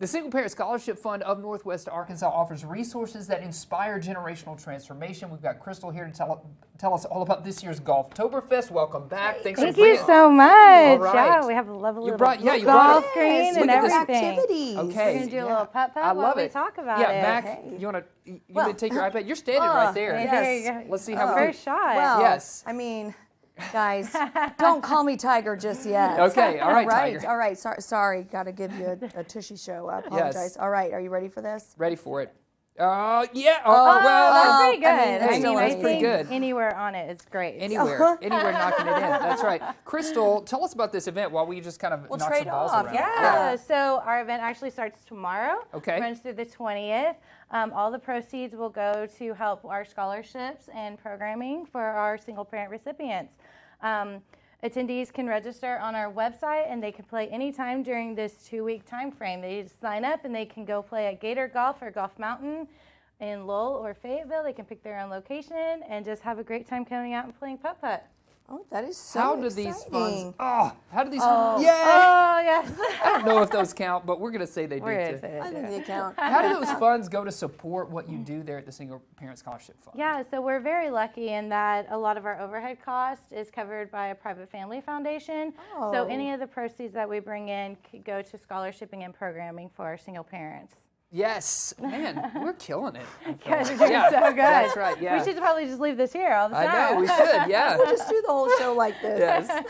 The Single Parent Scholarship Fund of Northwest Arkansas offers resources that inspire generational transformation. We've got Crystal here to tell us all about this year's Golftoberfest. Welcome back. Thank you so much. All right. Yeah, we have a lovely you little brought golf green Yes, and look at this everything. activities. Okay. We're gonna do a little putt-putt I while love we it. talk about yeah, it. Mac, Okay. you want to take your iPad? You're standing right there. There you go. Let's see how we First shot. Well, Yes. I mean, guys, don't call me Tiger just yet. Okay, all right, Tiger. All right. Sorry, got to give you a tushy show. I apologize. Yes. All right, are you ready for this? Ready for it. Yeah. Oh, well, that's pretty good. that's pretty think good. anywhere on it is great. anywhere knocking it in. That's right. Crystal, tell us about this event while we just kind of knock trade some balls off, around. Yeah, so our event actually starts tomorrow. Okay. Runs through the 20th. All the proceeds will go to help our scholarships and programming for our single parent recipients. Attendees can register on our website and they can play anytime during this 2-week time frame. They just sign up and they can go play at Gator Golf or Golf Mountain in Lowell or Fayetteville. They can pick their own location and just have a great time coming out and playing putt-putt. Oh, that is so How do exciting. these funds? How do these? Oh. Yeah. Oh, yes. I don't know if those count, but we're gonna say they do We're gonna too. say I it. think they count. How do those funds go to support what you do there at the Single Parent Scholarship Fund? Yeah, so we're very lucky in that a lot of our overhead cost is covered by a private family foundation. So Oh. any of the proceeds that we bring in could go to scholarshiping and programming for our single parents. Yes, man, we're killing it. I feel Guys are like. doing Yeah, so good. That's right. Yeah. We should probably just leave this here all the time. I know we should. Yeah. Just do the whole show like this. Yes.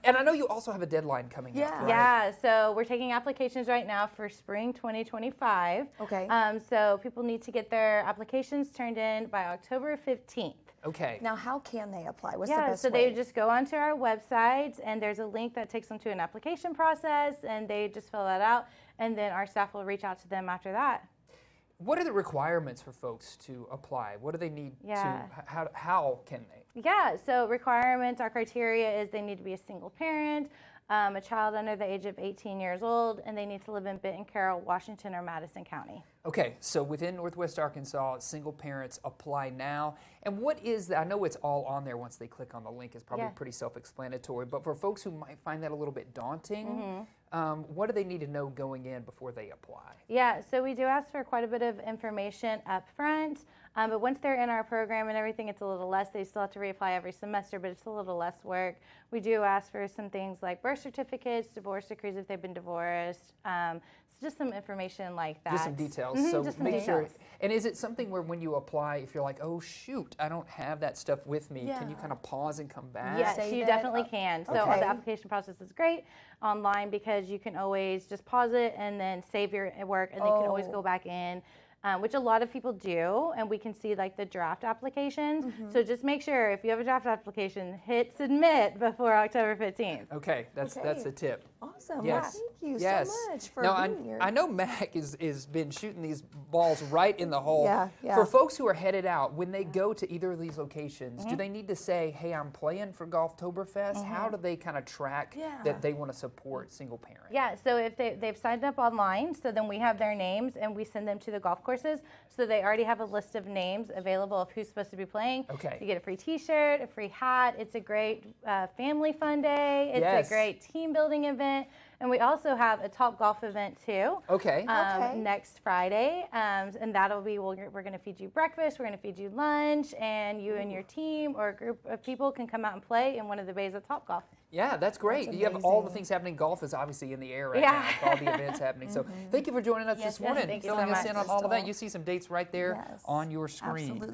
And I know you also have a deadline coming up. Yeah. Right? Yeah, so we're taking applications right now for spring 2025. Okay. So people need to get their applications turned in by October 15th. Okay. Now, how can they apply? What's the Yeah, best so way? they just go onto our website and there's a link that takes them to an application process and they just fill that out and then our staff will reach out to them after that. What are the requirements for folks to apply? What do they need Yeah. to? How can they? Yeah, so requirements, our criteria is they need to be a single parent, a child under the age of 18 years old, and they need to live in Benton, Carroll, Washington, or Madison County. Okay, so within Northwest Arkansas, single parents apply now. And what is that? I know it's all on there once they click on the link. It's probably Yeah. pretty self-explanatory. But for folks who might find that a little bit daunting, what do they need to know going in before they apply? Yeah, so we do ask for quite a bit of information up front, but once they're in our program and everything, it's a little less. They still have to reapply every semester, but it's a little less work. We do ask for some things like birth certificates, divorce decrees if they've been divorced, so just some information like that. Just some details. So just some make sure. details. And is it something where when you apply, if you're like, oh shoot, I don't have that stuff with me, can you Yeah. kind of pause and come back? Yes, Save you it? definitely can. So Okay. the application process is great online because you can always just pause it and then save your work and then you can always go back in, which a lot of people do, and we can see like the draft applications. So just make sure if you have a draft application, hit submit before October 15th. Okay, that's Okay. the tip. Awesome. Yes. Well, thank you Yes. so much for now, being here. I know Mac is been shooting these balls right in the hole. Yeah, yeah. For folks who are headed out, when they go to either of these locations, Mm-hmm. do they need to say, hey, I'm playing for Golftoberfest? How do they kind of track Yeah. that they want to support single parent? Yeah, so if they've signed up online, so then we have their names and we send them to the golf courses. So they already have a list of names available of who's supposed to be playing. Okay. You get a free t-shirt, a free hat. It's a great family fun day. It's Yes. a great team building event. And we also have a Top Golf event too. Okay. Okay. Next Friday, and that'll be we're going to feed you breakfast, we're going to feed you lunch, and you and your team or a group of people can come out and play in one of the bays at Top Golf. Yeah, that's great. That's You have all the amazing. things happening. Golf is obviously in the air right Yeah. now with all the events happening. So thank you for joining us this yes, morning, thank you so filling us much. in on all of that. Crystal. You see some dates right there Yes. on your screen. Absolutely.